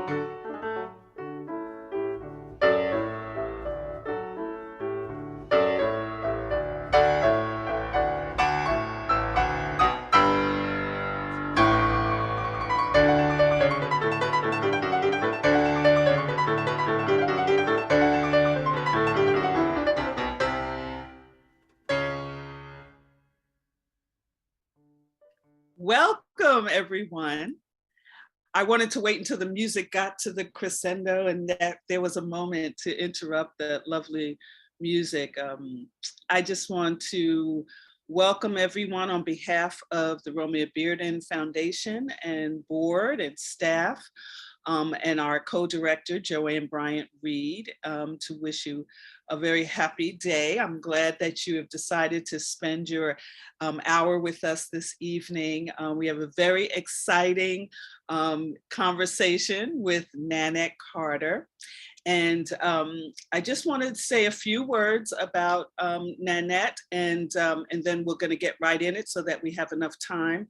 Welcome, everyone. I wanted to wait until the music got to the crescendo and that there was a moment to interrupt that lovely music. I just want to welcome everyone on behalf of the Romeo Bearden Foundation and board and staff, and our co-director, Joanne Bryant Reed, to wish you a very happy day. I'm glad that you have decided to spend your hour with us this evening. We have a very exciting conversation with Nanette Carter. And I just wanted to say a few words about Nanette, and then we're going to get right in it so that we have enough time.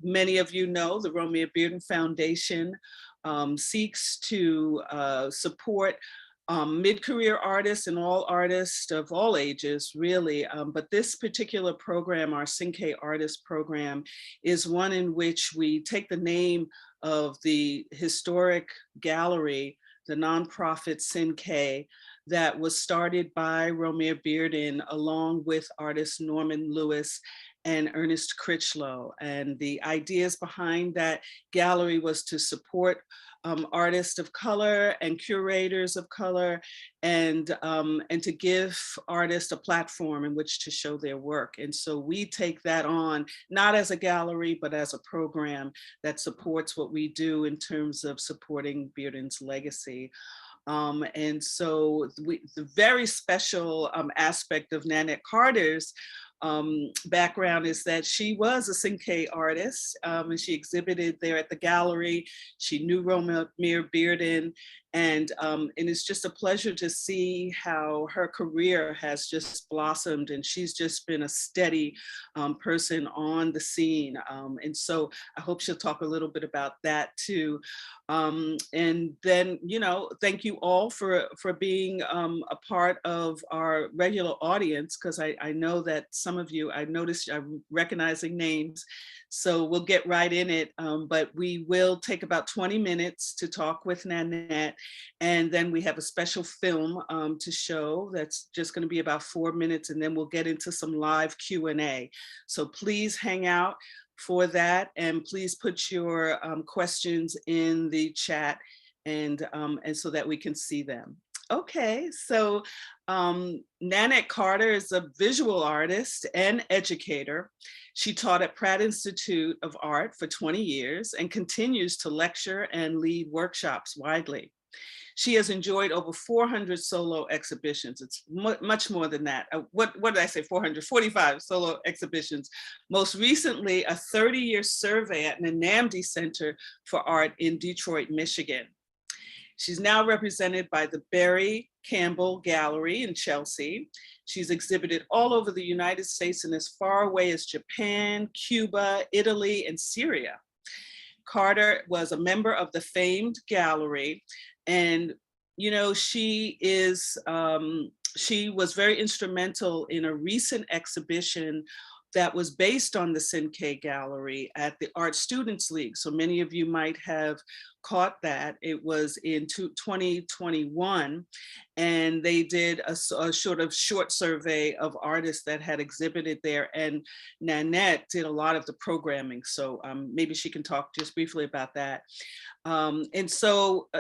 Many of you know the Romeo Bearden Foundation seeks to support mid-career artists and all artists of all ages, really. But this particular program, our Cinque Artist Program, is one in which we take the name of the historic gallery, the nonprofit Cinque, that was started by Romeo Bearden along with artist Norman Lewis and Ernest Critchlow. And the ideas behind that gallery was to support artists of color and curators of color, and to give artists a platform in which to show their work. And so we take that on, not as a gallery, but as a program that supports what we do in terms of supporting Bearden's legacy. And so the very special aspect of Nanette Carter's background is that she was a Cinque artist, and she exhibited there at the gallery. She knew Romeo Bearden, and it's just a pleasure to see how her career has just blossomed, and she's just been a steady person on the scene. And so I hope she'll talk a little bit about that too. And then, thank you all for being a part of our regular audience, because I know that some of you, I noticed I'm recognizing names, so we'll get right in it. But we will take about 20 minutes to talk with Nanette, and then we have a special film to show that's just going to be about 4 minutes, and then we'll get into some live Q&A. So please hang out for that, and please put your questions in the chat, and so that we can see them. Okay, so Nanette Carter is a visual artist and educator. She taught at Pratt Institute of Art for 20 years and continues to lecture and lead workshops widely. She has enjoyed over 400 solo exhibitions. It's much more than that. What did I say, 445 solo exhibitions. Most recently, a 30-year survey at Nanette Center for Art in Detroit, Michigan. She's now represented by the Barry Campbell Gallery in Chelsea. She's exhibited all over the United States and as far away as Japan, Cuba, Italy, and Syria. Carter was a member of the famed gallery, and she was very instrumental in a recent exhibition that was based on the Cinque Gallery at the Art Students League. So many of you might have caught that. It was in 2021, and they did a sort of short survey of artists that had exhibited there, and Nanette did a lot of the programming. So maybe she can talk just briefly about that. And so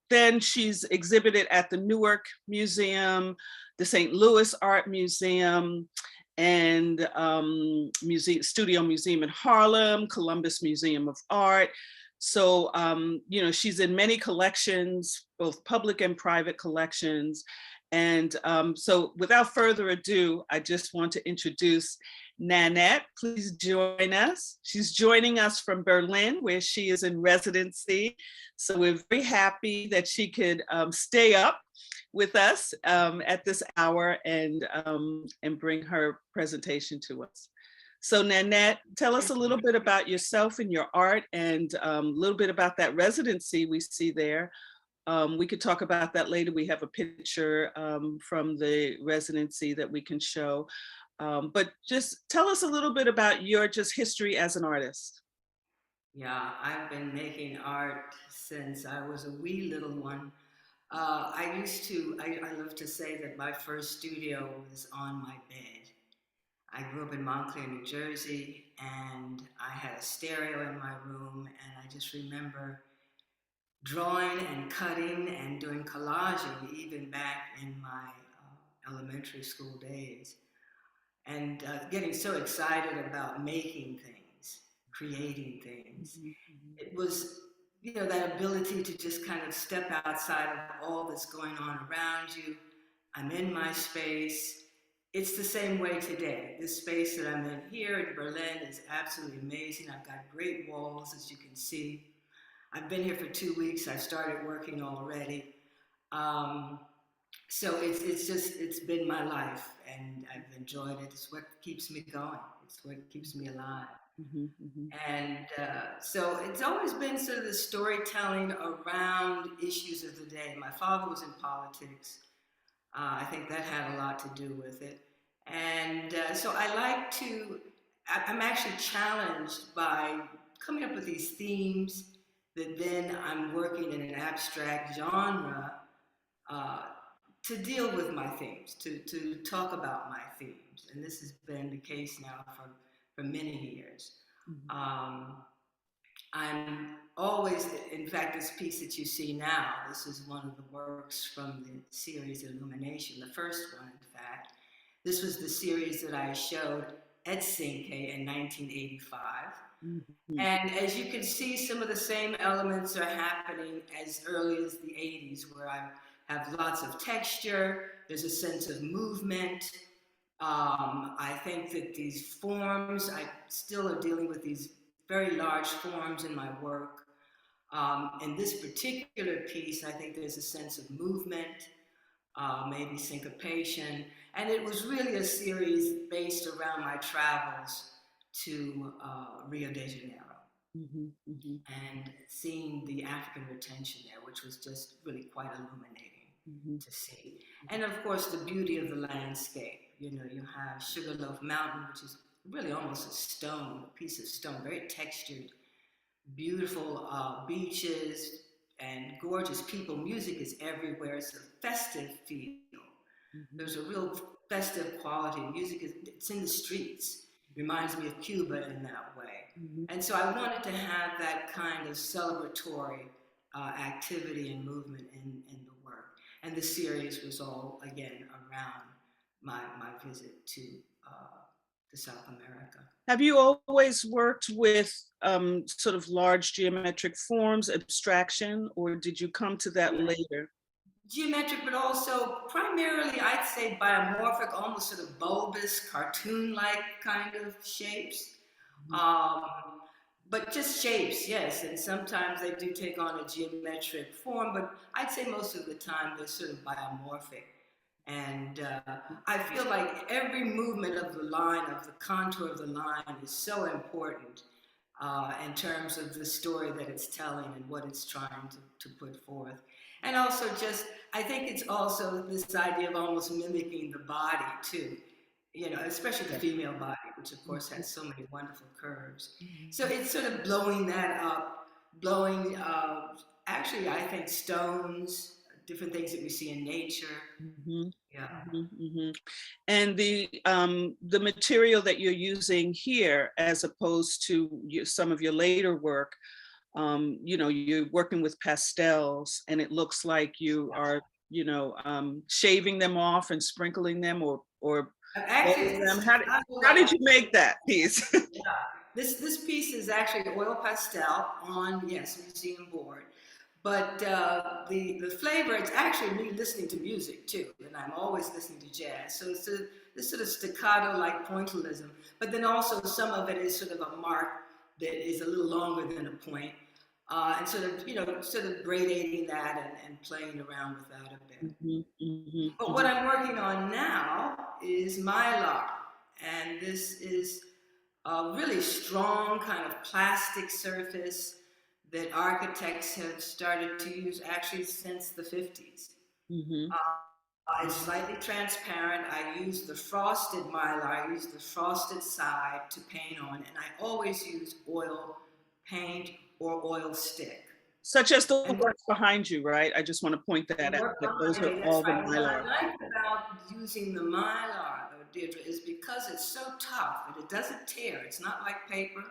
then she's exhibited at the Newark Museum, the St. Louis Art Museum, and Studio Museum in Harlem, Columbus Museum of Art. So, she's in many collections, both public and private collections. And so without further ado, I just want to introduce Nanette. Please join us. She's joining us from Berlin, where she is in residency. So we're very happy that she could stay up with us at this hour and bring her presentation to us. So Nanette, tell us a little bit about yourself and your art, and a little bit about that residency we see there. We could talk about that later. We have a picture from the residency that we can show. But just tell us a little bit about your just history as an artist. Yeah, I've been making art since I was a wee little one. I love to say that my first studio was on my bed. I grew up in Montclair, New Jersey, and I had a stereo in my room, and I just remember drawing and cutting and doing collaging even back in my elementary school days, and getting so excited about making things, creating things. Mhm, mhm, It was, that ability to just kind of step outside of all that's going on around you. I'm in my space. It's the same way today. This space that I'm in here in Berlin is absolutely amazing. I've got great walls, as you can see. I've been here for 2 weeks. I've started working already. Um, so it's been my life, and I've enjoyed it. It's what keeps me going. It's what keeps me alive. mhm, mhm, And so it's always been sort of the storytelling around issues of the day. My father was in politics. I think that had a lot to do with it. And so I like to, I'm actually challenged by coming up with these themes that then I'm working in an abstract genre uh, to deal with my themes, to talk about my themes. And this has been the case now for many years. mhm, Um, I'm always, in fact, this piece that you see now, this is one of the works from the series Illumination, the first one, in fact. This was the series that I showed at Cinque in 1985. mhm, And as you can see, some of the same elements are happening as early as the 80s, where I have lots of texture, there's a sense of movement. I think that these forms, I still are dealing with these very large forms in my work. In this particular piece, I think there's a sense of movement, maybe syncopation. And it was really a series based around my travels to Rio de Janeiro mhm, mhm, and seeing the African retention there, which was just really quite illuminating mhm, to see. And of course, the beauty of the landscape. You have Sugarloaf Mountain, which is really almost a stone, a piece of stone, very textured, beautiful beaches and gorgeous people. Music is everywhere. It's a festive feel. mhm, There's a real festive quality. Music is it's in the streets. Reminds me of Cuba in that way. mhm. And so I wanted to have that kind of celebratory activity and movement in the work. And the series was all again around my visit uh, to South America. Have you always worked with sort of large geometric forms, abstraction, or did you come to that Yeah. later? Geometric, but also primarily, I'd say biomorphic, almost sort of bulbous, cartoon-like kind of shapes. Mhm, Um, but just shapes, yes, and sometimes they do take on a geometric form, but I'd say most of the time they're sort of biomorphic. And I feel like every movement of the line, of the contour of the line, is so important in terms of the story that it's telling and what it's trying to put forth. And also, just, I think it's also this idea of almost mimicking the body, too. Especially the yeah. female body, which of course Mhm, has so many wonderful curves. So mhm, it's sort of blowing that up, blowing, actually, I think stones, different things that we see in nature. mhm, Yeah. mhm, mhm. And the material that you're using here, as opposed to some of your later work, you're working with pastels, and it looks like you are, shaving them off and sprinkling them, or Actually, blowing them. it's How did you make that piece? yeah. This piece is actually oil pastel on, yes, museum board. But the flavor, it's actually me listening to music too, and I'm always listening to jazz. So it's this sort of staccato like pointillism, but then also some of it is sort of a mark that is a little longer than a point, and sort of gradating that and playing around with that a bit. Mhm, mhm, But what mhm, I'm working on now is Mylar, and this is a really strong kind of plastic surface that architects have started to use actually since the 50s. Mm-hmm. It's slightly transparent. I use the frosted mylar. I use the frosted side to paint on, and I always use oil paint or oil stick. Such as the And works behind you, right? I just want to point the that out, work that those behind are me, that's all the right. What I Mylar. like about using the mylar, though, Deirdre, is because it's so tough that it doesn't tear. It's not like paper.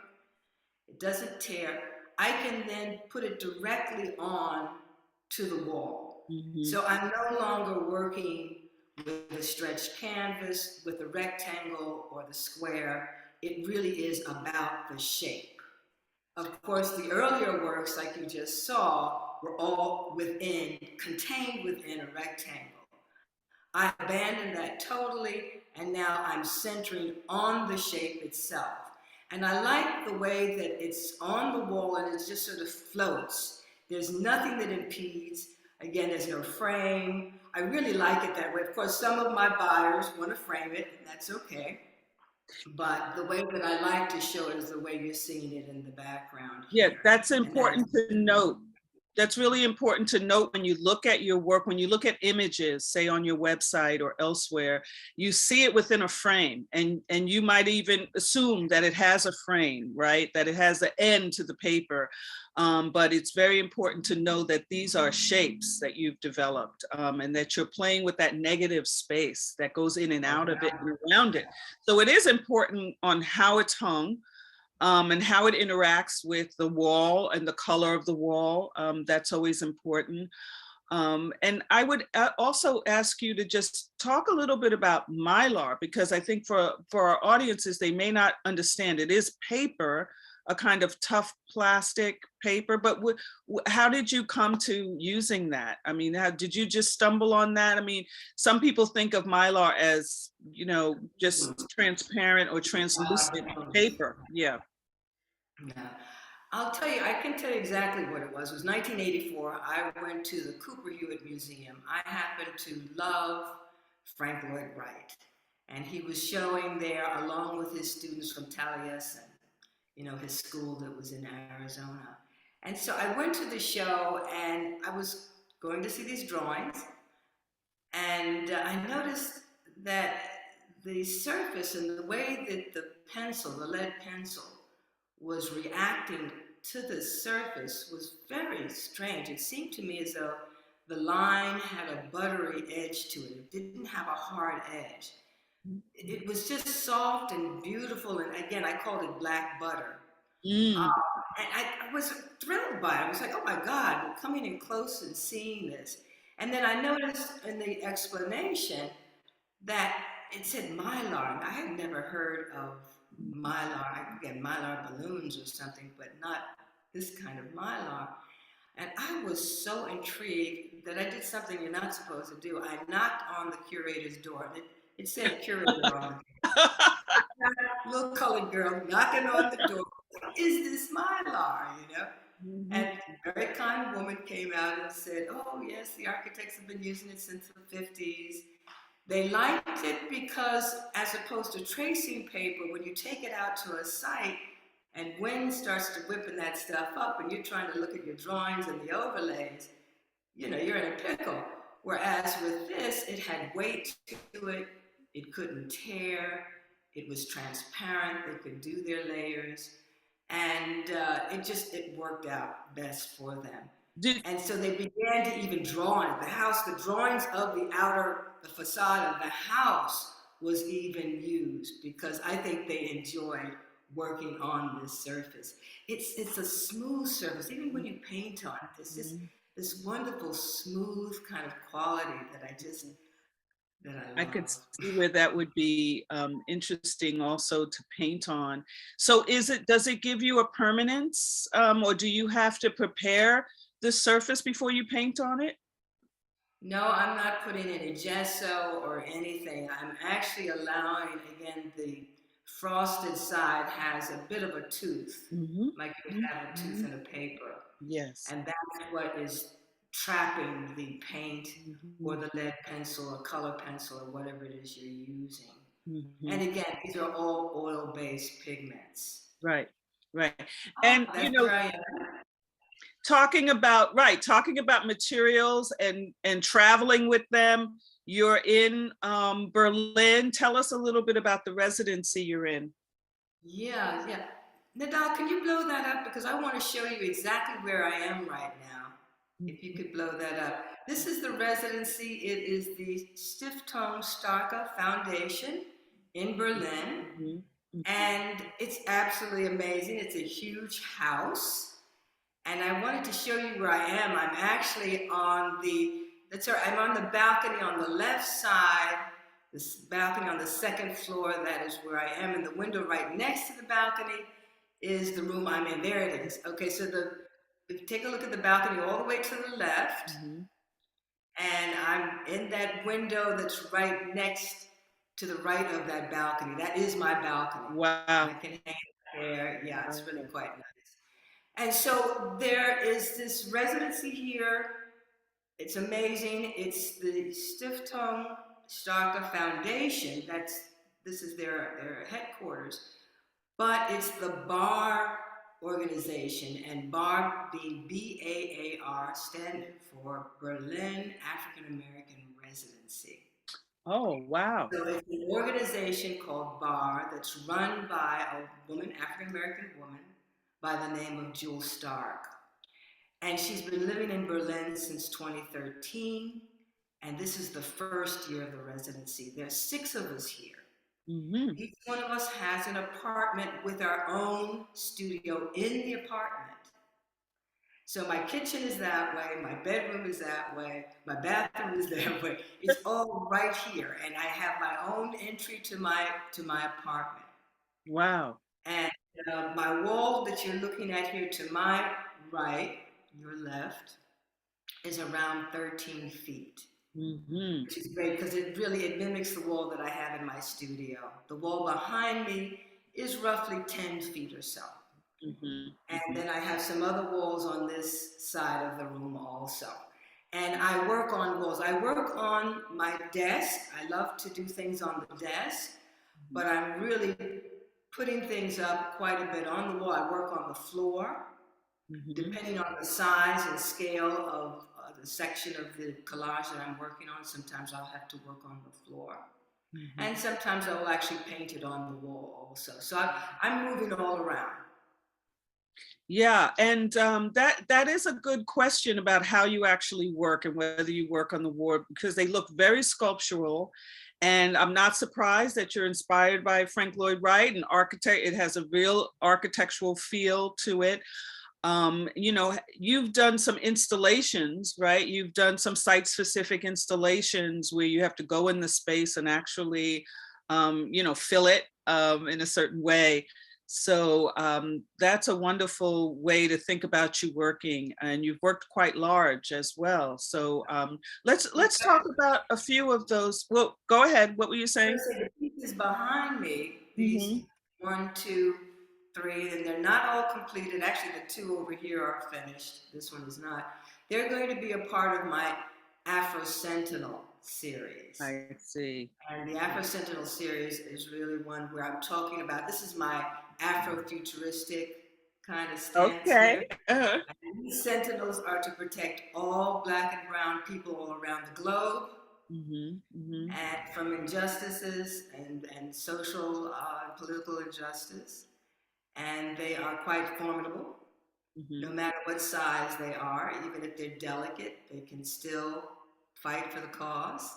It doesn't tear. I can then put it directly on to the wall. Mm-hmm. So I'm no longer working with a stretched canvas, with a rectangle or the square. It really is about the shape. Of course, the earlier works, like you just saw, were all contained within a rectangle. I abandoned that totally, and now I'm centering on the shape itself. And I like the way that it's on the wall and it just sort of floats. There's nothing that impedes. Again, there's no frame. I really like it that way. Of course, some of my buyers want to frame it, and that's okay. But the way that I like to show it is the way you're seeing it in the background Yeah, here. that's And that important to note. That's really important to note when you look at your work, when you look at images, say on your website or elsewhere, you see it within a frame, and you might even assume that it has a frame, right? That it has an end to the paper. But it's very important to know that these are shapes that you've developed, and that you're playing with that negative space that goes in and out of it and around it. So it is important on how it's hung, and how it interacts with the wall and the color of the wall. That's always important. And I would also ask you to just talk a little bit about Mylar, because I think for our audiences, they may not understand. It is paper, a kind of tough plastic paper, but how did you come to using that? I mean, how did you just stumble on that? I mean, some people think of Mylar as, just transparent or translucent paper. Yeah. Yeah. I'll tell you, I can tell you exactly what it was. It was 1984. I went to the Cooper Hewitt Museum. I happened to love Frank Lloyd Wright. And he was showing there along with his students from Taliesin, his school that was in Arizona. And so I went to the show and I was going to see these drawings. And I noticed that the surface and the way that the lead pencil, was reacting to the surface was very strange. It seemed to me as though the line had a buttery edge to it. It didn't have a hard edge. It was just soft and beautiful. And again, I called it black butter. Mm. And I was thrilled by it. I was like, oh my God, coming in close and seeing this. And then I noticed in the explanation that it said Mylar. I had never heard of Mylar. Again, Mylar balloons or something, but not this kind of Mylar. And I was so intrigued that I did something you're not supposed to do. I knocked on the curator's door. It said curator on it. Little colored girl knocking on the door. Is this Mylar? Mhm. And a very kind woman came out and said, oh, yes, the architects have been using it since the 50s. They liked it because, as opposed to tracing paper, when you take it out to a site and wind starts to whipping that stuff up and you're trying to look at your drawings and the overlays, you're in a pickle. Whereas with this, it had weight to it, it couldn't tear, it was transparent, they could do their layers, and it worked out best for them. Did, And so they began to even draw on it. The drawings of the facade of the house was even used because I think they enjoyed working on this surface. It's a smooth surface. Even when you paint on it, there's just this wonderful smooth kind of quality that I I could love. see where that would be interesting also to paint on. So does it give you a permanence, or do you have to prepare the surface before you paint on it? No, I'm not putting any gesso or anything. I'm actually allowing, again, the frosted side has a bit of a tooth, Mm-hmm. like you have a tooth Mm-hmm. in a paper. Yes. And that's what is trapping the paint Mm-hmm. or the lead pencil or color pencil or whatever it is you're using. And Hmm. again, these are all oil-based pigments. Right, right. And Ah, that's where I am. talking about materials and traveling with them. You're in Berlin. Tell us a little bit about the residency you're in. Yeah, yeah. Nadal, can you blow that up? Because I want to show you exactly where I am right now. If you could blow that up. This is the residency. It is the Stiftung Starke Foundation in Berlin. Mhm, And it's absolutely amazing. It's a huge house. And I wanted to show you where I am. I'm actually on I'm on the balcony on the left side, this balcony on the second floor. That is where I am. And the window right next to the balcony is the room I'm in. There it is. Okay, so if you take a look at the balcony all the way to the left, mhm. and I'm in that window that's right next to the right of that balcony. That is my balcony. And I Wow. can hang there. Yeah, it's really Wow. quite nice. And so there is this residency here. It's amazing. It's the Stiftung Starke Foundation. This is their headquarters, but it's the BAR organization, and BAR being BAAR, standing for Berlin African American Residency. Oh, wow. So it's an organization called BAR that's run by a woman, African American woman, by the name of Jewel Stark. And she's been living in Berlin since 2013. And this is the first year of the residency. There's 6 of us here. Hmm. Each one of us has an apartment with our own studio in the apartment. So my kitchen is that way, my bedroom is that way, my bathroom is that way. It's all right here, and I have my own entry to my apartment. Wow. And my wall that you're looking at here to my right, your left, is around 13 feet, Hmm. which is great because it mimics the wall that I have in my studio. The wall behind me is roughly 10 feet or so. Hmm. And Hmm. then I have some other walls on this side of the room also. And I work on walls. I work on my desk. I love to do things on the desk, but I'm really putting things up quite a bit on the wall. I work on the floor, Hmm. depending on the size and scale of the section of the collage that I'm working on. Sometimes I'll have to work on the floor. And Hmm. sometimes I will actually paint it on the wall also. So I'm moving all around. Yeah, and that is a good question about how you actually work and whether you work on the ward, because they look very sculptural. And I'm not surprised that you're inspired by Frank Lloyd Wright, an architect. It has a real architectural feel to it. You've done some installations, right? You've done some site-specific installations where you have to go in the space and actually, fill it in a certain way. So that's a wonderful way to think about you working, and you've worked quite large as well. So let's talk about a few of those. Well, go ahead. What were you saying? So the pieces behind me, these Hmm. 1, 2, 3, and they're not all completed. Actually, the 2 over here are finished. This one is not. They're going to be a part of my Afro Sentinel series. I see. And the Afro Sentinel series is really one where I'm talking about, this is my Afro-futuristic kind of stance Okay. here. And these sentinels are to protect all Black and brown people all around the globe, Hmm. Hmm. and from injustices and social and political injustice. And they are quite formidable. No Hmm. matter what size they are, even if they're delicate, they can still fight for the cause.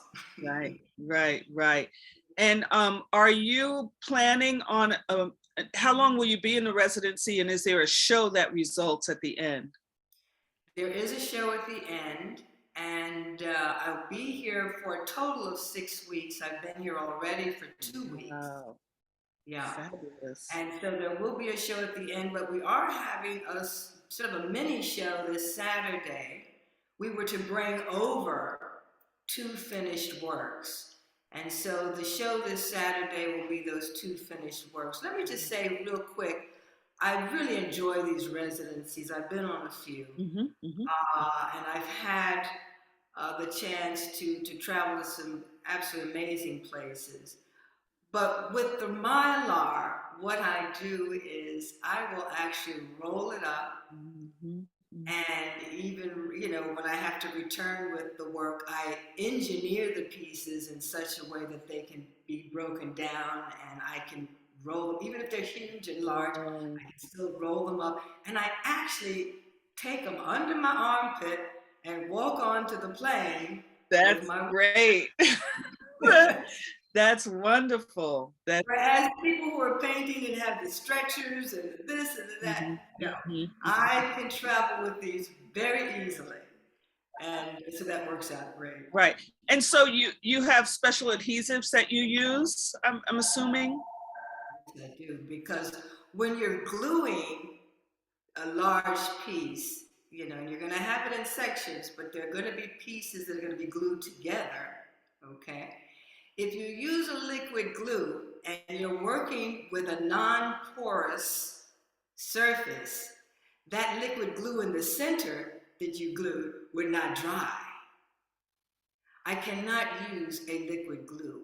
Right, right, right. And are you planning on how long will you be in the residency, and is there a show that results at the end? There is a show at the end, and I'll be here for a total of 6 weeks. I've been here already for 2 weeks. Wow, Yeah. fabulous. And so there will be a show at the end, but we are having sort of a mini show this Saturday. We were to bring over 2 finished works. And so the show this Saturday will be those 2 finished works. Let me just say real quick, I really enjoy these residencies. I've been on a few, Hmm. Hmm. and I've had the chance to travel to some absolutely amazing places. But with the Mylar, what I do is I will actually roll it up. Mm-hmm. And even, when I have to return with the work, I engineer the pieces in such a way that they can be broken down and I can roll them, even if they're huge and large, Oh, I can still roll them up. And I actually take them under my armpit and walk onto the plane with that's my great. That's wonderful. That's Whereas people who are painting and have the stretchers and this and that, mhm, no, mhm. I can travel with these very easily. And so that works out great. Right. And so you have special adhesives that you use, I'm assuming? Yes, I do, because when you're gluing a large piece, and you're going to have it in sections, but there are going to be pieces that are going to be glued together, okay? If you use a liquid glue and you're working with a non-porous surface, that liquid glue in the center that you glued would not dry. I cannot use a liquid glue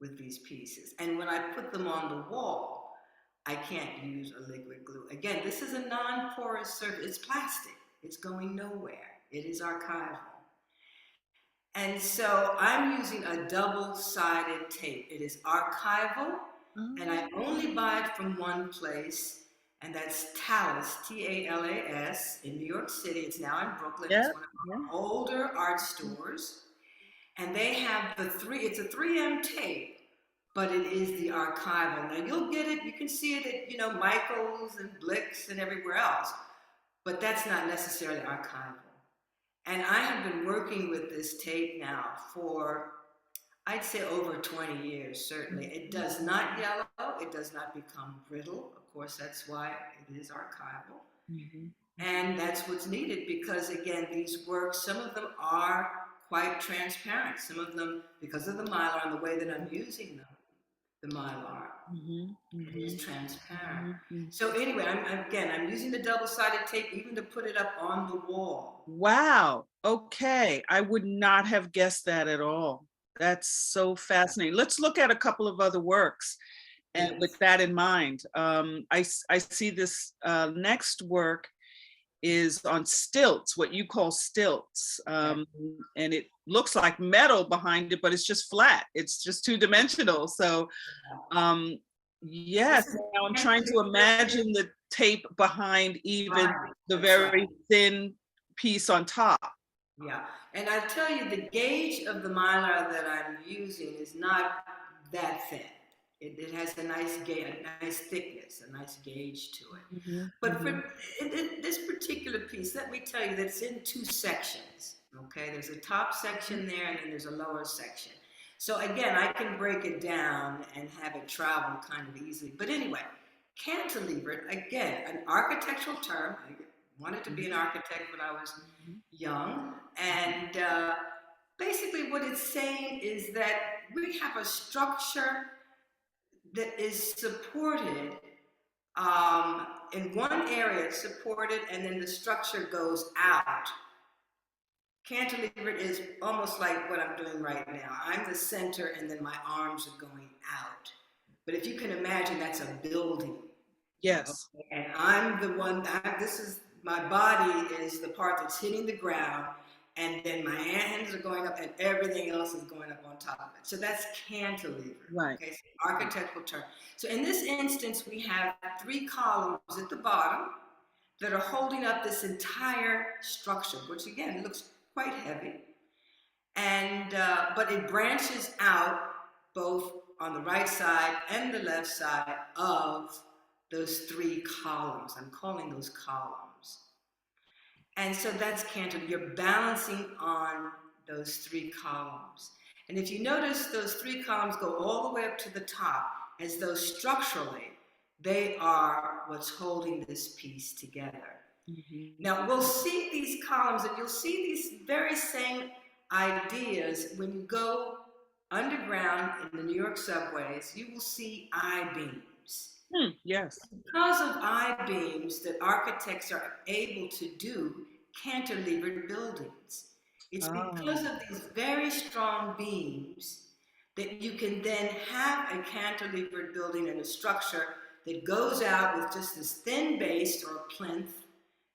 with these pieces. And when I put them on the wall, I can't use a liquid glue. Again, this is a non-porous surface. It's plastic. It's going nowhere. It is archival. And so I'm using a double-sided tape. It is archival, and I only buy it from one place, and that's Talas, Talas, in New York City. It's now in Brooklyn. Yeah, It's one of yeah. our older art stores. And they have it's a 3M tape, but it is the archival. Now you'll get it, you can see it at, Michael's and Blick's and everywhere else, but that's not necessarily archival. And I have been working with this tape now for, I'd say, over 20 years, certainly. It does not yellow, it does not become brittle. Of course, that's why it is archival. Mhm. And that's what's needed because, again, these works, some of them are quite transparent. Some of them, because of the Mylar and the way that I'm using them, the Mylar, Mhm. it is Mhm. transparent. Mhm. Mhm. So anyway, I'm using the double-sided tape even to put it up on the wall. Wow. Okay. I would not have guessed that at all. That's so fascinating. Let's look at a couple of other works. And with Please. that in mind, I see this next work is on stilts, what you call stilts. Okay. And it looks like metal behind it, but it's just flat. It's just two-dimensional. So yes, This is now I'm trying to Cantilevered. imagine the tape behind even Right. the That's right. very thin piece on top. Yeah, and I tell you, the gauge of the Mylar that I'm using is not that thin. It has a nice gauge, a nice thickness, a nice gauge to it. Mhm, But for mhm. this particular piece, let me tell you that it's in two sections. Okay, there's a top section there, and then there's a lower section. So again, I can break it down and have it travel kind of easily. But anyway, cantilevered, again, an architectural term. I wanted to be an architect when I was young, and basically what it's saying is that we have a structure that is supported in one area, it's supported, and then the structure goes out. Cantilevered is almost like what I'm doing right now. I'm the center, and then my arms are going out. But if you can imagine, that's a building. Yes. Okay. And I'm the one that this is my body is the part that's hitting the ground, and then my hands are going up, and everything else is going up on top of it. So that's cantilever. Right. Okay, so architectural term. So in this instance, we have three columns at the bottom that are holding up this entire structure, which again looks quite heavy. And but it branches out both on the right side and the left side of those three columns. I'm calling those columns. And so that's cantilever. You're balancing on those three columns. And if you notice, those three columns go all the way up to the top, as though structurally they are what's holding this piece together. Mhm. Now, we'll see these columns, and you'll see these very same ideas when you go underground in the New York subways. You will see I-beams. Yes. Because of I-beams that architects are able to do cantilevered buildings. It's Oh. because of these very strong beams that you can then have a cantilevered building and a structure that goes out with just this thin base or plinth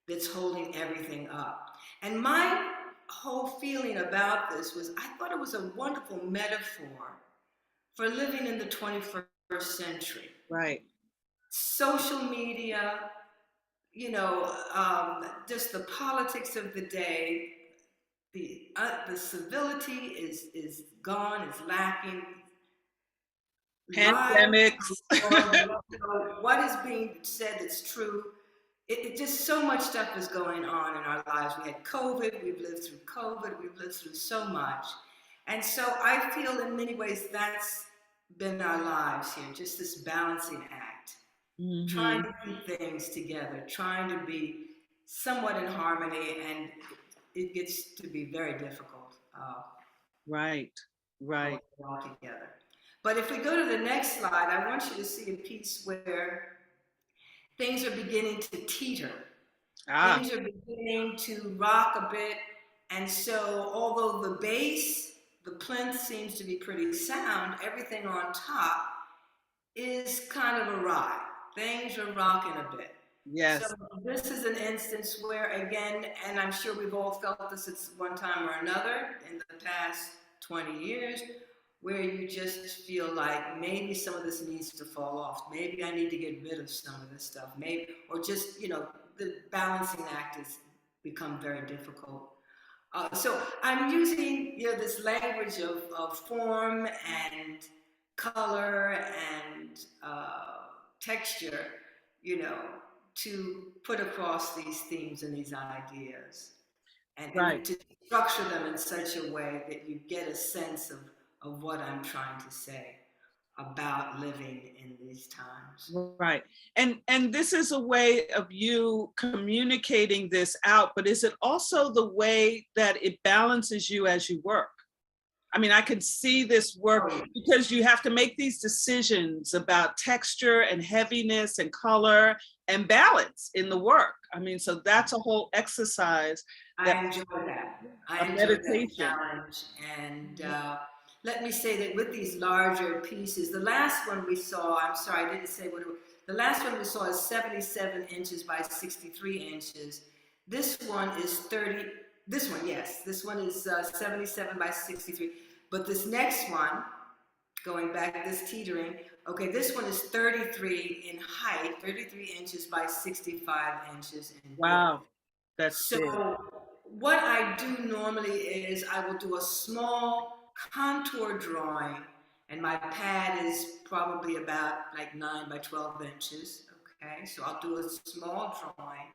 that's holding everything up. And my whole feeling about this was I thought it was a wonderful metaphor for living in the 21st century. Right. Social media, just the politics of the day, the civility is gone, is lacking. Pandemics. What is being said that's true. It just so much stuff is going on in our lives. We had COVID, we've lived through COVID, we've lived through so much. And so I feel in many ways that's been our lives here, just this balancing act. Mm-hmm. Trying to keep things together, trying to be somewhat in harmony, and it gets to be very difficult. Right. All together. But if we go to the next slide, I want you to see a piece where things are beginning to teeter. Things are beginning to rock a bit. And so although the base, the plinth seems to be pretty sound, everything on top is kind of awry. Things are rocking a bit. Yes. So this is an instance where, again, and I'm sure we've all felt this at one time or another in the past 20 years, where you just feel like maybe some of this needs to fall off. Maybe I need to get rid of some of this stuff. Maybe, or just, the balancing act has become very difficult. So I'm using, this language of form and color and texture, to put across these themes and these ideas. And to structure them in such a way that you get a sense of what I'm trying to say about living in these times. Right. And this is a way of you communicating this out, but is it also the way that it balances you as you work? I mean, I could see this work because you have to make these decisions about texture and heaviness and color and balance in the work. I mean, so that's a whole exercise. I enjoy that. I enjoy that challenge. And let me say that with these larger pieces, the last one we saw, I'm sorry, I didn't say what it was. The last one we saw is 77 inches by 63 inches. This one is 30. This one is 77 by 63. But this next one, going back, this teetering, okay, this one is 33 in height, 33 inches by 65 inches in width. Wow, that's so big. What I do normally is I will do a small contour drawing, and my pad is probably about like 9 by 12 inches, okay? So I'll do a small drawing.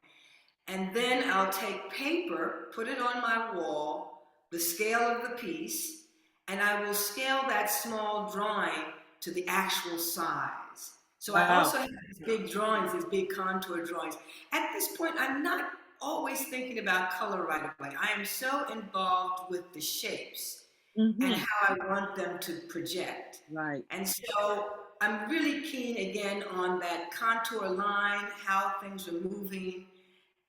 And then I'll take paper, put it on my wall, the scale of the piece, and I will scale that small drawing to the actual size. So I also have these big drawings, these big contour drawings. At this point, I'm not always thinking about color right away. I am so involved with the shapes and how I want them to project. Right. And so I'm really keen again on that contour line, how things are moving.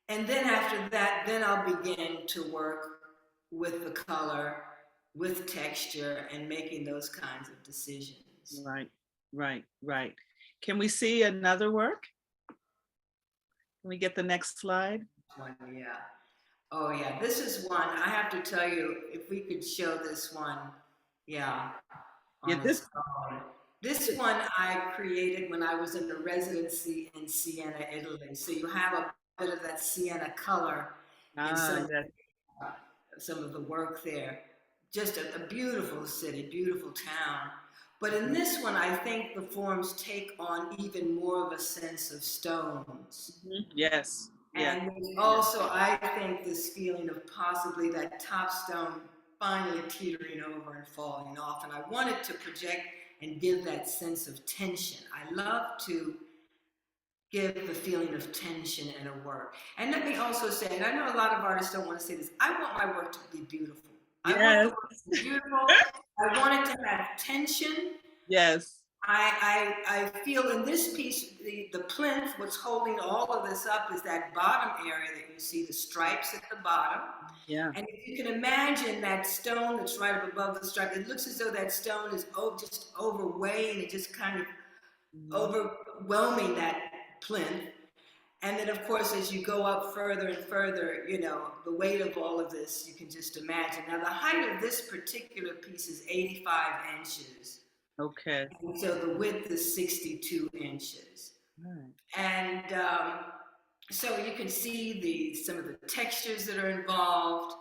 And then after that, then I'll begin to work with the color, with texture, and making those kinds of decisions. Right. Can we see another work? Can we get the next slide? Yeah. Oh yeah, this is one, I have to tell you, if we could show this one, this one I created when I was in a residency in Siena, Italy. So you have a bit of that Siena color in some of the work there. Just a beautiful city, beautiful town. But in this one, I think the forms take on even more of a sense of stones. Yes. And also, I think this feeling of possibly that top stone finally teetering over and falling off. And I wanted to project and give that sense of tension. I love to give the feeling of tension in a work. And let me also say, and I know a lot of artists don't want to say this, I want my work to be beautiful. I want the work to be beautiful. I want it to have tension. Yes. I feel in this piece, the plinth, what's holding all of this up is that bottom area that you see, the stripes at the bottom. Yeah. And if you can imagine that stone that's right up above the stripe, it looks as though that stone is just overweighing and just kind of Mhm. overwhelming that plinth. And then, of course, as you go up further and further, the weight of all of this, you can just imagine. Now, the height of this particular piece is 85 inches. Okay. And so the width is 62 inches. Right. And so you can see some of the textures that are involved,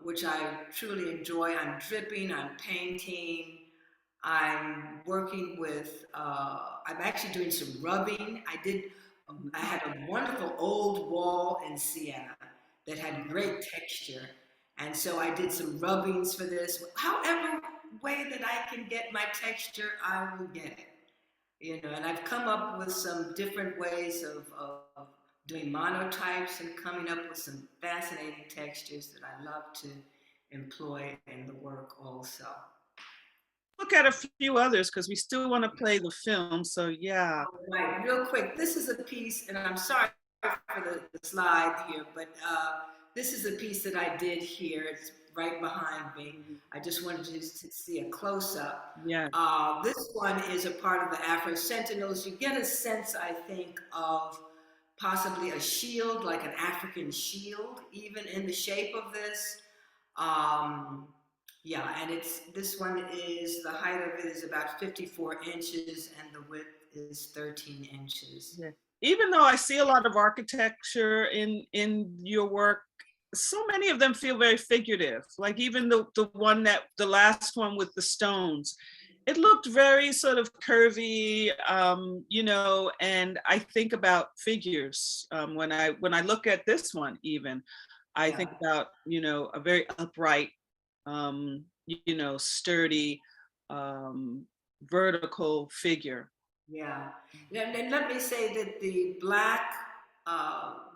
which I truly enjoy. I'm dripping, I'm painting, I'm working with, I'm actually doing some rubbing. I Mhm. had a wonderful old wall in Sienna that had great texture. And so I did some rubbings for this. However way that I can get my texture, I will get it. And I've come up with some different ways of doing monotypes and coming up with some fascinating textures that I love to employ in the work also. Look at a few others because we still want to play the film. So yeah. Right, real quick, this is a piece, and I'm sorry for the slide here, but this is a piece that I did here. It's right behind me. Mhm. I just wanted you to see a close-up. Yeah. This one is a part of the Afro Sentinels. You get a sense, I think, of possibly a shield, like an African shield, even in the shape of this. Um, yeah, and this one is, the height of it is about 54 inches and the width is 13 inches. Yeah. Even though I see a lot of architecture in your work, so many of them feel very figurative. Like even the last one with the stones, it looked very sort of curvy, and I think about figures when I look at this one. Even I Yeah, think about a very upright, sturdy, vertical figure. yeah. And let me say that the black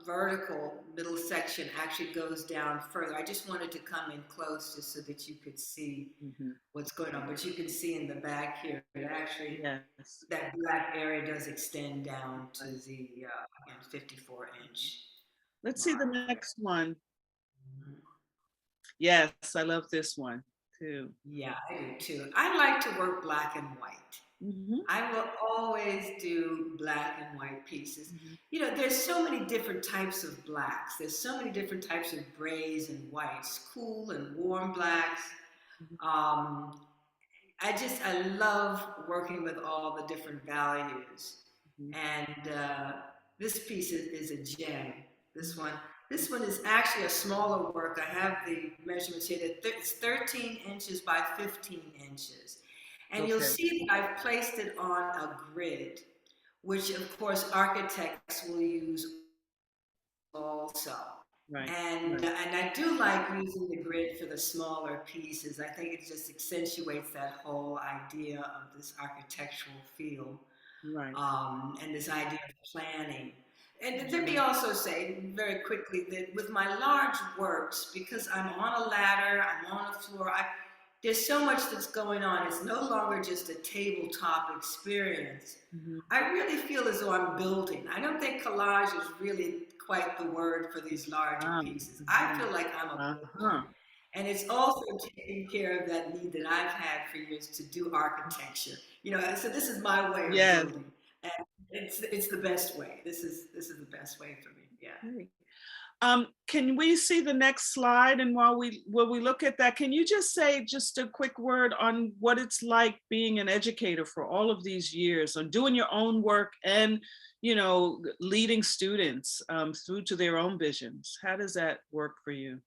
vertical middle section actually goes down further. I just wanted to come in close just so that you could see Mhm. what's going on. But you can see in the back here, it actually, Yes. that black area does extend down to Right. the, again, 54-inch Let's see the mark there. next one. Mhm. Yes, I love this one too. Yeah, I do too. I like to work black and white. Hmm. I will always do black and white pieces. Hmm. There's so many different types of blacks. There's so many different types of grays and whites, cool and warm blacks. Um, I love working with all the different values. Hmm. And this piece is a gem. This one, this one is actually a smaller work. I have the measurements here. It's 13 inches by 15 inches. And you'll Okay. see that I've placed it on a grid, which of course architects will use also. Right. Right. And I do like using the grid for the smaller pieces. I think it just accentuates that whole idea of this architectural feel, Right. and this idea of planning. And let me Mhm. also say very quickly that with my large works, because I'm on a ladder, I'm on a floor, there's so much that's going on. It's no longer just a tabletop experience. Mhm. I really feel as though I'm building. I don't think collage is really quite the word for these larger pieces. I Mhm. feel like I'm a builder. Uh-huh. And it's also taking care of that need that I've had for years to do architecture. So this is my way of Yes. building. And it's the best way. This is the best way for me. Yeah. Great. Can we see the next slide? And while we look at that, can you just say just a quick word on what it's like being an educator for all of these years, on doing your own work and leading students through to their own visions? How does that work for you?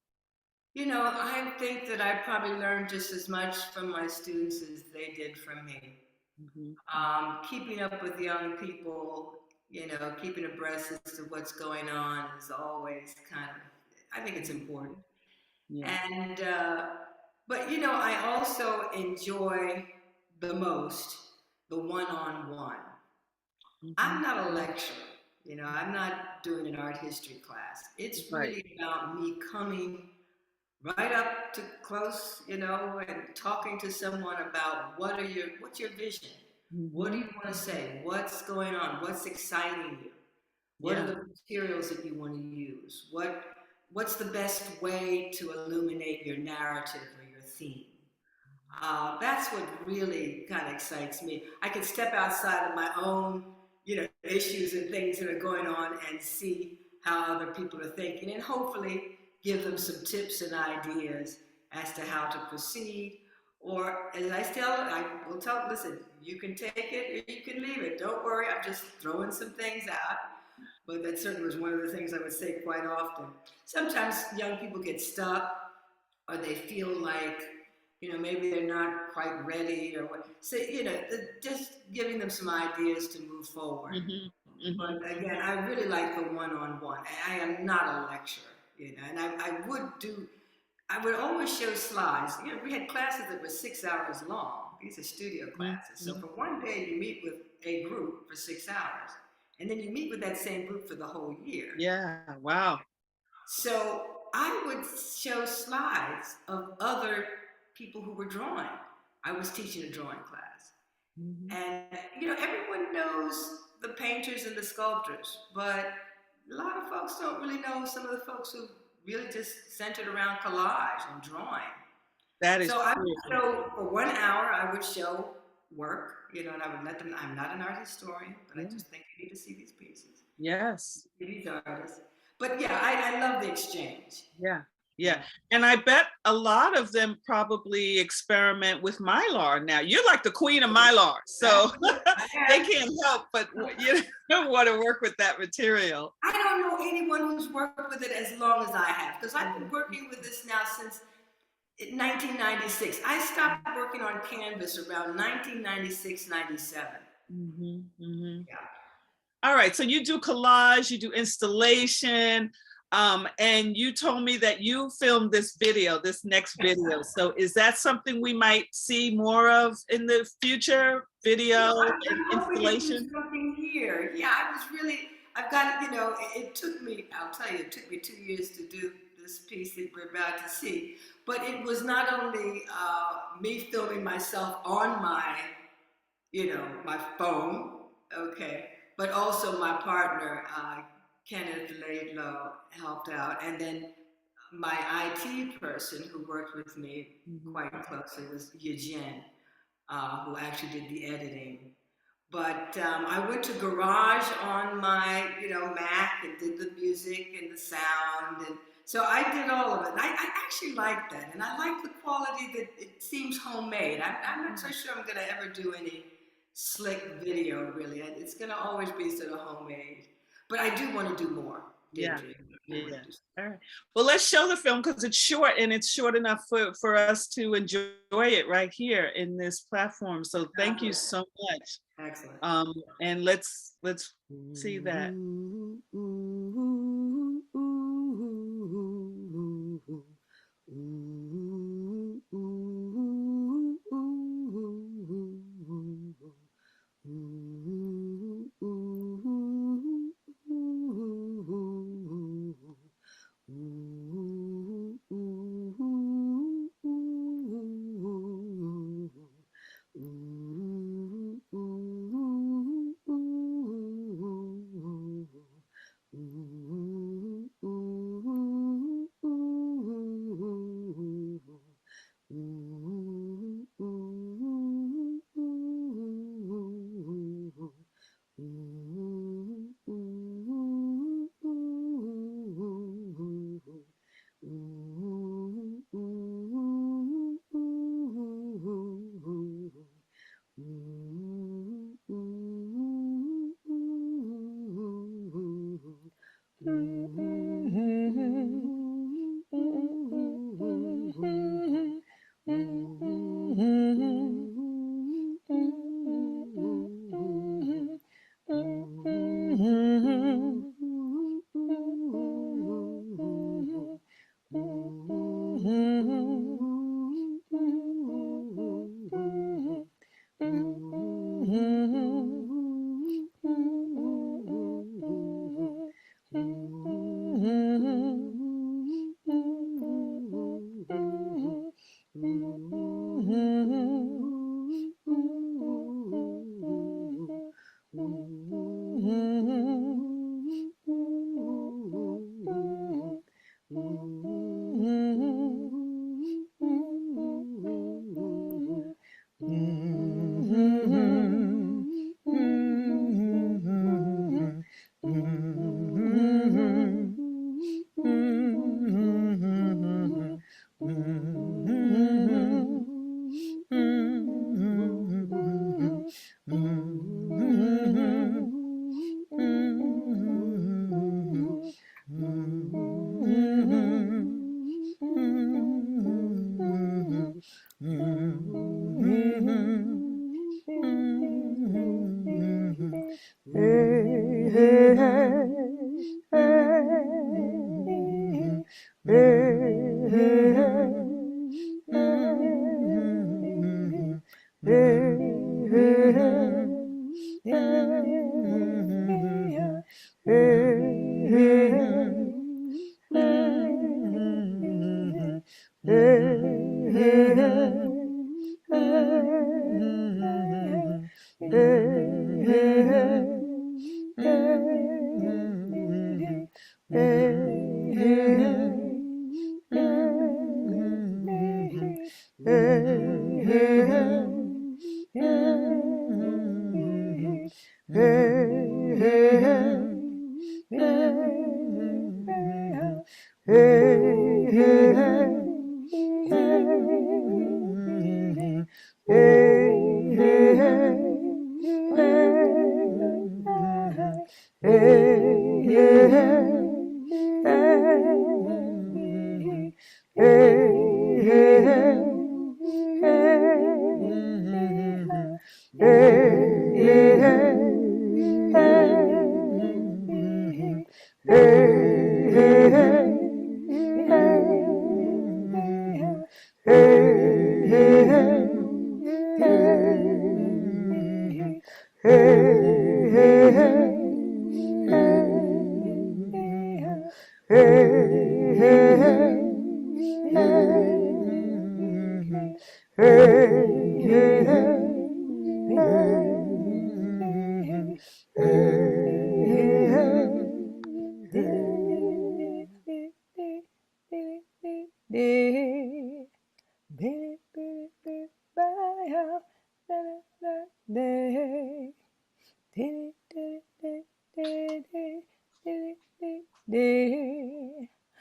I think that I probably learned just as much from my students as they did from me. Mhm. Keeping up with young people, keeping abreast as to what's going on is always I think it's important. Yeah. And, but, I also enjoy the most the one on one. I'm Mhm. not a lecturer, I'm not doing an art history class. It's Right. really about me coming right up to close, you know, and talking to someone about what's your vision? What do Mm-hmm. you want to say? What's going on? What's exciting you? What are Yeah. the materials that you want to use? What's the best way to illuminate your narrative or your theme? That's what really kind of excites me. I can step outside of my own, you know, issues and things that are going on and see how other people are thinking, and hopefully give them some tips and ideas as to how to proceed. Or as I will tell, listen, you can take it or you can leave it. Don't worry, I'm just throwing some things out. But that certainly was one of the things I would say quite often. Sometimes young people get stuck or they feel like, you know, maybe they're not quite ready or what. So, you know, just giving them some ideas to move forward. Mm-hmm. Mm-hmm. But again, I really like the one-on-one. I am not a lecturer, you know, and I would always show slides. You know, we had classes that were 6 hours long. These are studio classes. So Mm-hmm. for one day, you meet with a group for 6 hours, and then you meet with that same group for the whole year. Yeah. Wow. So I would show slides of other people who were drawing. I was teaching a drawing class. Mm-hmm. And, you know, everyone knows the painters and the sculptors, but a lot of folks don't really know some of the folks who really just centered around collage and drawing. That is So I true. would show, for 1 hour, I would show work, you know, and I would let them, I'm not an art historian, but I Yeah. just think you need to see these pieces, Yes. these artists. But yeah, I love the exchange. Yeah. Yeah. Yeah. And I bet a lot of them probably experiment with Mylar now. You're like the queen of Mylar. So I they am. can't help but you know want to work with that material. I don't know anyone who's worked with it as long as I have, because I've been working with this now since 1996. I stopped working on canvas around 1996, 97. Mm-hmm. Mm-hmm. Yeah. All right, so you do collage, you do installation, and you told me that you filmed this video, this next video. So is that something we might see more of in the future, You know, video and I'm hoping to do installation? something here. Yeah, I was really, I've got, you know, it took me, I'll tell you, it took me 2 years to do this piece that we're about to see. But it was not only me filming myself on my, you know, my phone, okay, but also my partner, Kenneth Laidlow, helped out. And then my IT person who worked with me Mhm. quite closely was Eugene, who actually did the editing. But I went to Garage on my, you know, Mac and did the music and the sound, and so I did all of it. And I actually like that, and I like the quality that it seems homemade. I'm not so sure I'm going to ever do any slick video, really. It's going to always be sort of homemade. But I do want to do more, Yeah, Deirdre. I yeah. want to do. All right. Well, let's show the film because it's short and it's short enough for us to enjoy it right here in this platform. So thank you so much. Excellent. And let's see that.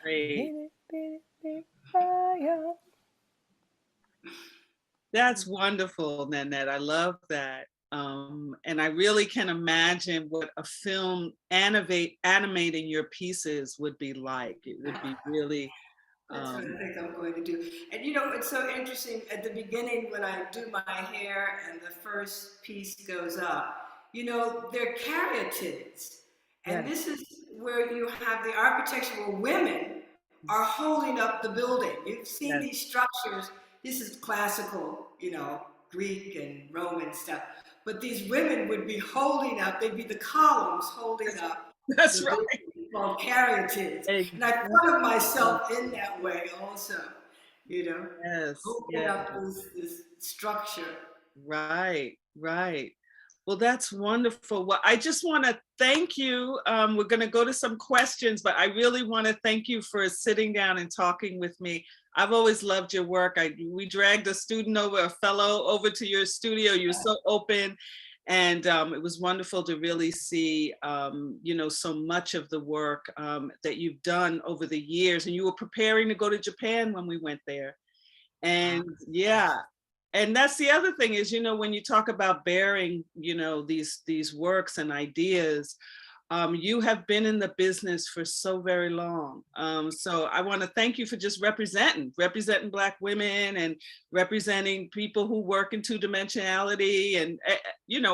Great. That's wonderful, Nanette. I love that. And I really can imagine what a film animating your pieces would be like. It would be really, That's what I um, think I'm going to do. And you know, it's so interesting. At the beginning, when I do my hair and the first piece goes up, you know, they're caryatids. And yes, this is where you have the architecture where women are holding up the building. You've seen yes, these structures. This is classical, you know, Greek and Roman stuff. But these women would be holding up, they'd be the columns holding up that's the right. building called caryatids. And I thought of Exactly. myself in that way also, you know, Yes, holding yes. up this structure. Right, right. Well, that's wonderful. Well, I just want to thank you. We're going to go to some questions, but I really want to thank you for sitting down and talking with me. I've always loved your work. We dragged a student over, a fellow over to your studio. You're so open, and it was wonderful to really see, so much of the work that you've done over the years. And you were preparing to go to Japan when we went there. And yeah, and that's the other thing is, when you talk about bearing, these works and ideas, you have been in the business for so very long. So I want to thank you for just representing Black women and representing people who work in two-dimensionality and,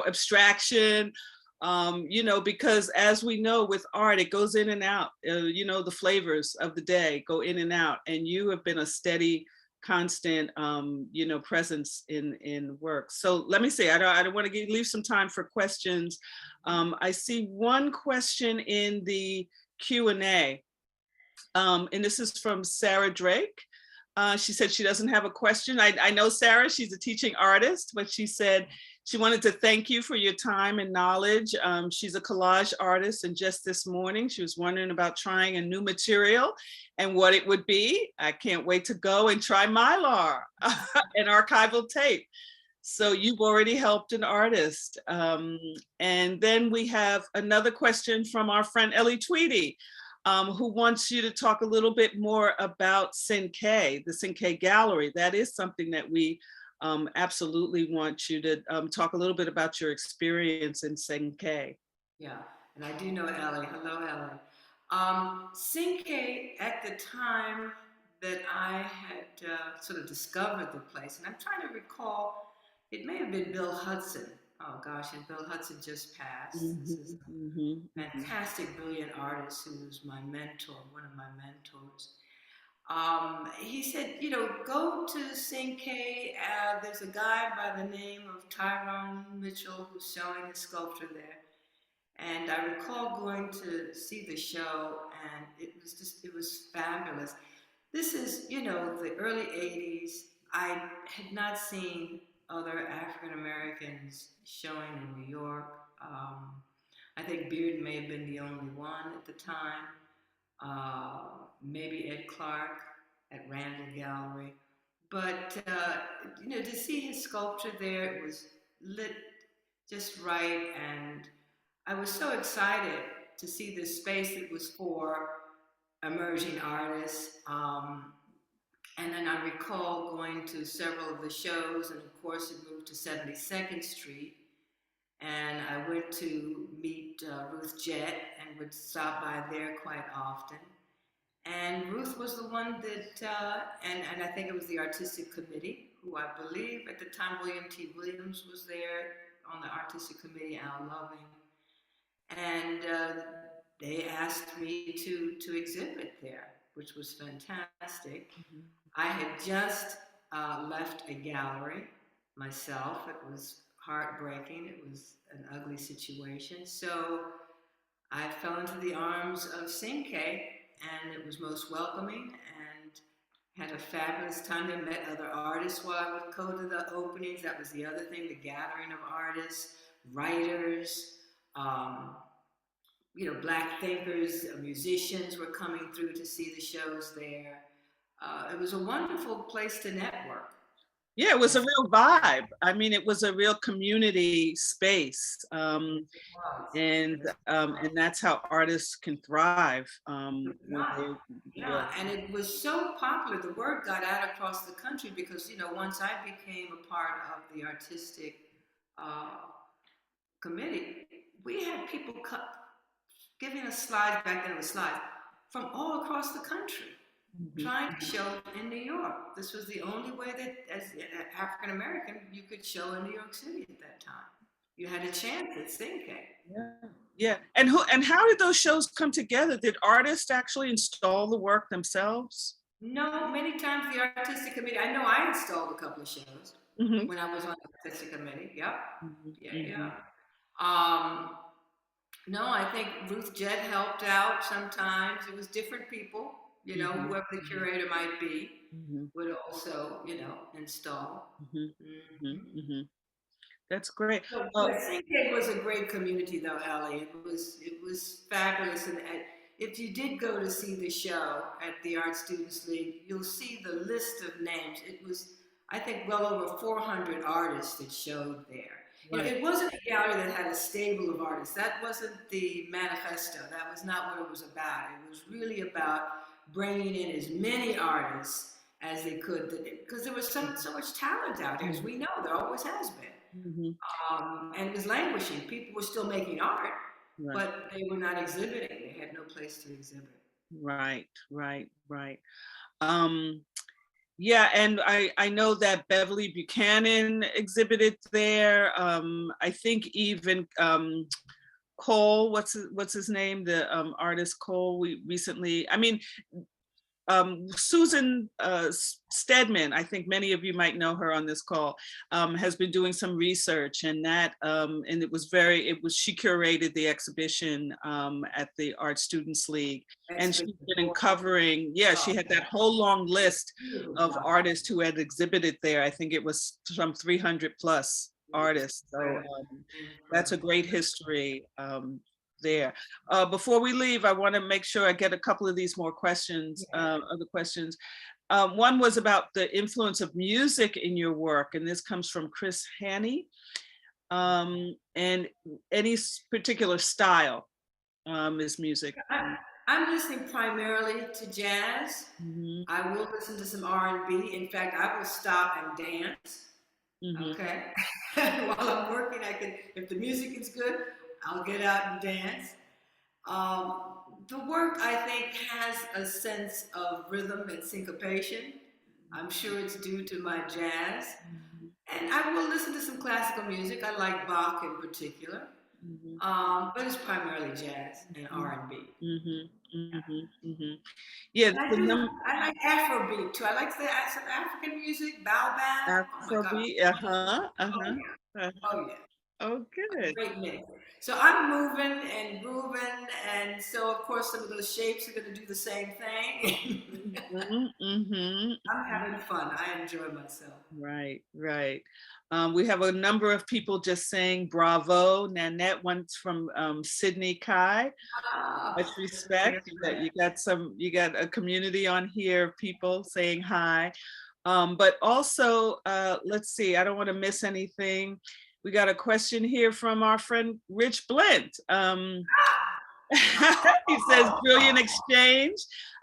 abstraction. Because as we know with art, it goes in and out. The flavors of the day go in and out, and you have been a steady constant presence in work. So let me see, I don't want to leave some time for questions. I see one question in the Q&A, and this is from Sarah Drake. She said she doesn't have a question. I know Sarah, she's a teaching artist, but she said she wanted to thank you for your time and knowledge. She's a collage artist, and just this morning she was wondering about trying a new material and what it would be. I can't wait to go and try Mylar and archival tape. So you've already helped an artist. And then we have another question from our friend Ellie Tweedy, who wants you to talk a little bit more about Cinque, the Cinque Gallery. That is something that we absolutely want you to talk a little bit about your experience in Cinque. Yeah, and I do know Ellie. Hello, Ellie. Cinque, at the time that I had sort of discovered the place, and I'm trying to recall, it may have been Bill Hudson. Oh gosh, and Bill Hudson just passed. This is Mhm, mhm, a mhm. fantastic, brilliant artist who was my mentor, one of my mentors. He said, go to Cinque. There's a guy by the name of Tyrone Mitchell who's showing his sculpture there. And I recall going to see the show, and it was fabulous. This is, the early 80s. I had not seen other African Americans showing in New York. I think Beard may have been the only one at the time. Maybe Ed Clark at Randall Gallery. But, to see his sculpture there, it was lit just right. And I was so excited to see this space that was for emerging artists. And then I recall going to several of the shows, and of course, it moved to 72nd Street. And I went to meet Ruth Jett and would stop by there quite often. And Ruth was the one that, and I think it was the artistic committee, who I believe at the time William T. Williams was there on the artistic committee, Al Loving. And they asked me to exhibit there, which was fantastic. Mm-hmm. I had just left a gallery myself. It was heartbreaking. It was an ugly situation. So I fell into the arms of Cinque, and it was most welcoming, and had a fabulous time. I met other artists while I would go to the openings. That was the other thing, the gathering of artists, writers, Black thinkers, musicians were coming through to see the shows there. It was a wonderful place to network. Yeah, it was a real vibe. I mean, it was a real community space, and that's how artists can thrive. Yeah, and it was so popular. The word got out across the country because once I became a part of the artistic committee, we had people giving us slides. Back then it was slides from all across the country. Mm-hmm. Trying to show in New York. This was the only way that, as an African American, you could show in New York City at that time. You had a chance at Cinque. Yeah. And how did those shows come together? Did artists actually install the work themselves? No, many times the artistic committee. I know I installed a couple of shows mm-hmm. when I was on the artistic committee. Yep. Mm-hmm. Yeah. No, I think Ruth Jett helped out sometimes. It was different people. Mm-hmm. Whoever the curator might be mm-hmm. would also, install. Mm-hmm. Mm-hmm. That's great. So, I think it was a great community, though, Ellie. It was fabulous. And if you did go to see the show at the Art Students League, you'll see the list of names. It was, I think, well over 400 artists that showed there. Right. It wasn't a gallery that had a stable of artists. That wasn't the manifesto. That was not what it was about. It was really about bringing in as many artists as they could, because there was so much talent out there, as we know, there always has been. Mm-hmm. And it was languishing. People were still making art, right. But they were not exhibiting. They had no place to exhibit. Right. Yeah, and I know that Beverly Buchanan exhibited there. I think even Cole, what's his name? The artist Cole. We recently, Susan Stedman, I think many of you might know her on this call, has been doing some research, and she curated the exhibition at the Art Students League, and she's been covering, she had that whole long list of artists who had exhibited there. I think it was some 300 plus artists, so that's a great history there. Before we leave, I want to make sure I get a couple of these more questions, other questions. One was about the influence of music in your work, and this comes from Chris Haney. And any particular style is music? I'm listening primarily to jazz. Mm-hmm. I will listen to some R&B. In fact, I will stop and dance. Mm-hmm. Okay. While I'm working, if the music is good, I'll get out and dance. The work, I think, has a sense of rhythm and syncopation. I'm sure it's due to my jazz. And I will listen to some classical music. I like Bach in particular. Mhm. But it's primarily jazz and R&B. Mhm. Mhm. Mhm. Yeah, And I like Afrobeat too. I like some African music, baobab. Oh my God. Afrobeat. Oh yeah. Uh-huh. Oh yeah. Oh, A good. great mix. So I'm moving and grooving, and so of course some of those shapes are going to do the same thing. Mhm. Mhm. I'm having fun. I enjoy myself. Right, right. We have a number of people just saying bravo. Nanette, one's from Sydney Kai. Much Ah, that's a dear respect. friend. You got a community on here of people saying hi. But also, let's see, I don't want to miss anything. We got a question here from our friend Rich Blint. He says, brilliant exchange.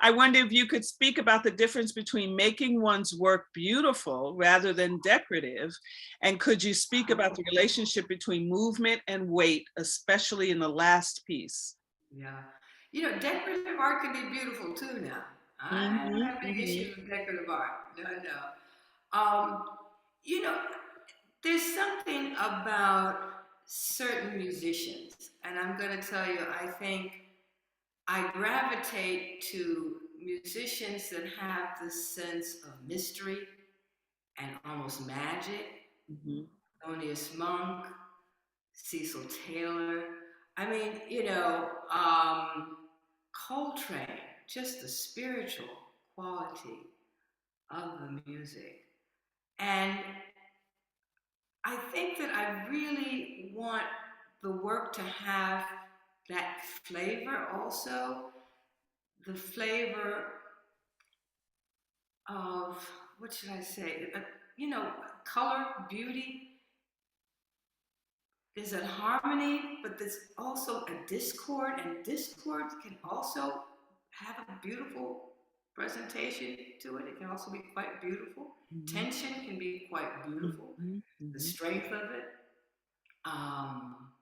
I wonder if you could speak about the difference between making one's work beautiful rather than decorative. And could you speak about the relationship between movement and weight, especially in the last piece? Yeah. You know, decorative art can be beautiful too now. I don't Mhm, have any mhm. issues with decorative art. No, no. You know, there's something about certain musicians, and I'm going to tell you, I think I gravitate to musicians that have this sense of mystery and almost magic. Mhm. Thelonious Monk, Cecil Taylor. I mean, Coltrane, just the spiritual quality of the music. And I think that I really want the work to have that flavor also, the flavor of, what should I say, you know, color, beauty. There's a harmony, but there's also a discord, and discord can also have a beautiful presentation to it. It can also be quite beautiful. Mhm. Tension can be quite beautiful, Mhm. the Mhm. strength of it. Um,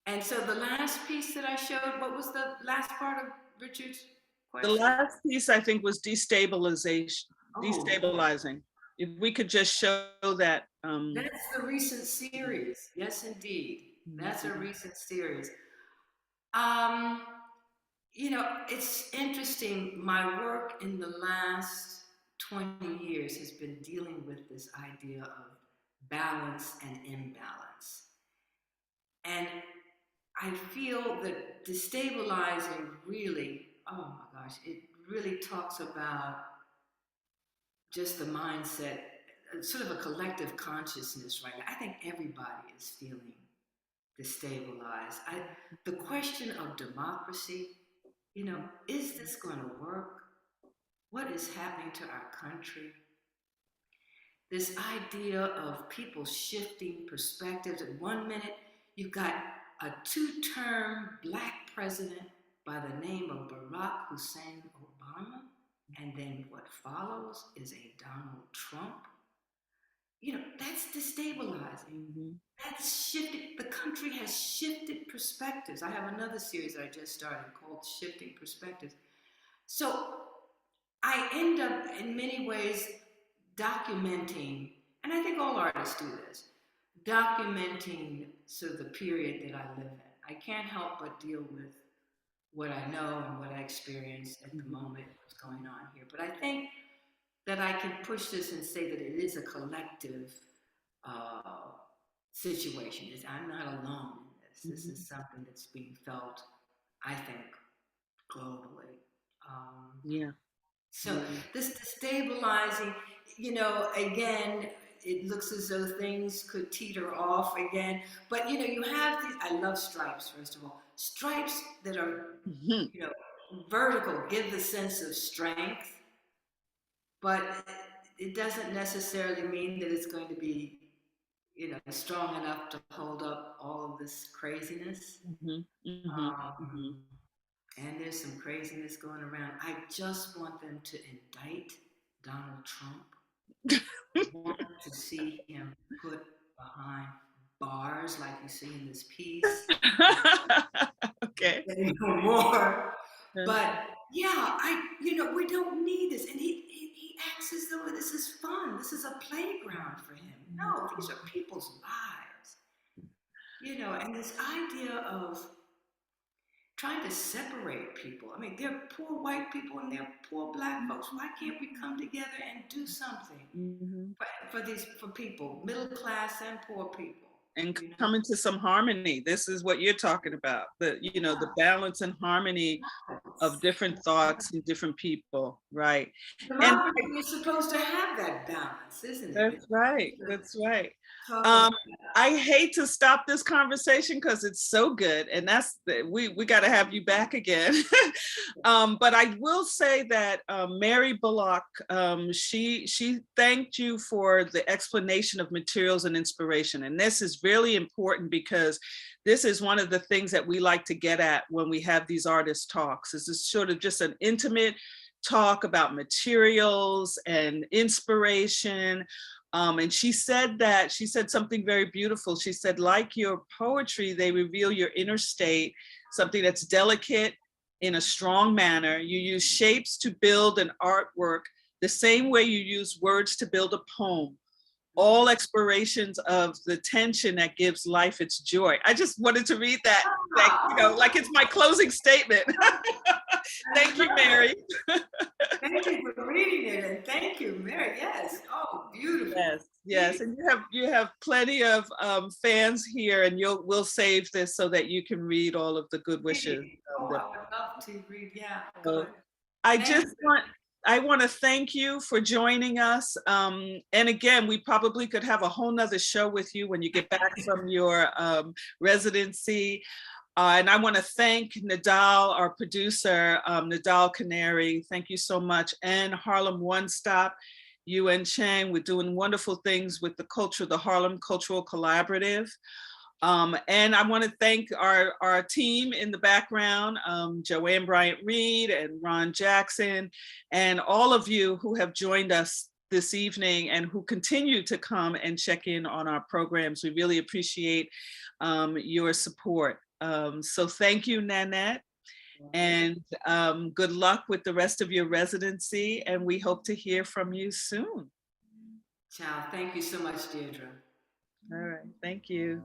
and so the last piece that I showed, what was the last part of Richard's The question? last piece I think was destabilization, Oh, destabilizing. If we could just show that. that's the recent series. Yes, indeed. That's a Mhm. recent series. Um, it's interesting. My work in the last 20 years has been dealing with this idea of balance and imbalance. And I feel that destabilizing really, oh my gosh, it really talks about just the mindset, sort of a collective consciousness right now. I think everybody is feeling destabilized. The question of democracy, is this going to work? What is happening to our country? This idea of people shifting perspectives. At one minute, you've got a two-term black president by the name of Barack Hussein Obama, and then what follows is a Donald Trump. That's destabilizing. Mhm. That's shifted. The country has shifted perspectives. I have another series that I just started called Shifting Perspectives. So I end up, in many ways, documenting, and I think all artists do this, documenting sort of the period that I live in. I can't help but deal with what I know and what I experience at the Mhm. moment, what's going on here. But I think that I can push this and say that it is a collective uh, situation. I'm not alone in this. This Mhm. is something that's being felt, I think, globally. Yeah. So Yeah. this destabilizing, again, it looks as though things could teeter off again. But you have these. I love stripes. First of all, stripes that are, Mhm. you know, vertical give the sense of strength, but it doesn't necessarily mean that it's going to be, strong enough to hold up all of this craziness. Mhm. Mhm. Mhm. Um, and there's some craziness going around. I just want them to indict Donald Trump. I want to see him put behind bars like you see in this piece. Okay. No more. But yeah, we don't need this. And he acts as though this is fun. This is a playground for him. No, these are people's lives. You know, and this idea of trying to separate people. I mean, there are poor white people and there are poor black folks. Why can't we come together and do something Mhm. for people, middle class and poor people? And You know, come into some harmony. This is what you're talking about. The balance and harmony of different thoughts and different people, right? And democracy is supposed to have that balance, isn't it? that's It's right. supposed That's right. to talk about. Um, I hate to stop this conversation because it's so good, and we got to have you back again. But I will say that Mary Bullock, she thanked you for the explanation of materials and inspiration, and this is really important because this is one of the things that we like to get at when we have these artist talks. This is sort of just an intimate talk about materials and inspiration. And she said something very beautiful. She said, like your poetry, they reveal your inner state, something that's delicate in a strong manner. You use shapes to build an artwork the same way you use words to build a poem. All explorations of the tension that gives life its joy. I just wanted to read that, like it's my closing statement. Thank you, Mary. Thank you for reading it, and thank you, Mary. Yes. Oh, beautiful. Yes, yes, and you have plenty of fans here, and we'll save this so that you can read all of the good wishes. Oh, I would love to read. Yeah, So good. I Thank just want to thank you for joining us. And again, we probably could have a whole nother show with you when you get back from your residency. And I want to thank Nadal, our producer, Nadal Canary. Thank you so much. And Harlem One Stop, UN Chang. We're doing wonderful things with the Harlem Cultural Collaborative. And I want to thank our team in the background, Joanne Bryant Reed and Ron Jackson, and all of you who have joined us this evening and who continue to come and check in on our programs. We really appreciate your support. So thank you, Nanette, and good luck with the rest of your residency, and we hope to hear from you soon. Ciao. Thank you so much, Deirdre. All right, thank you.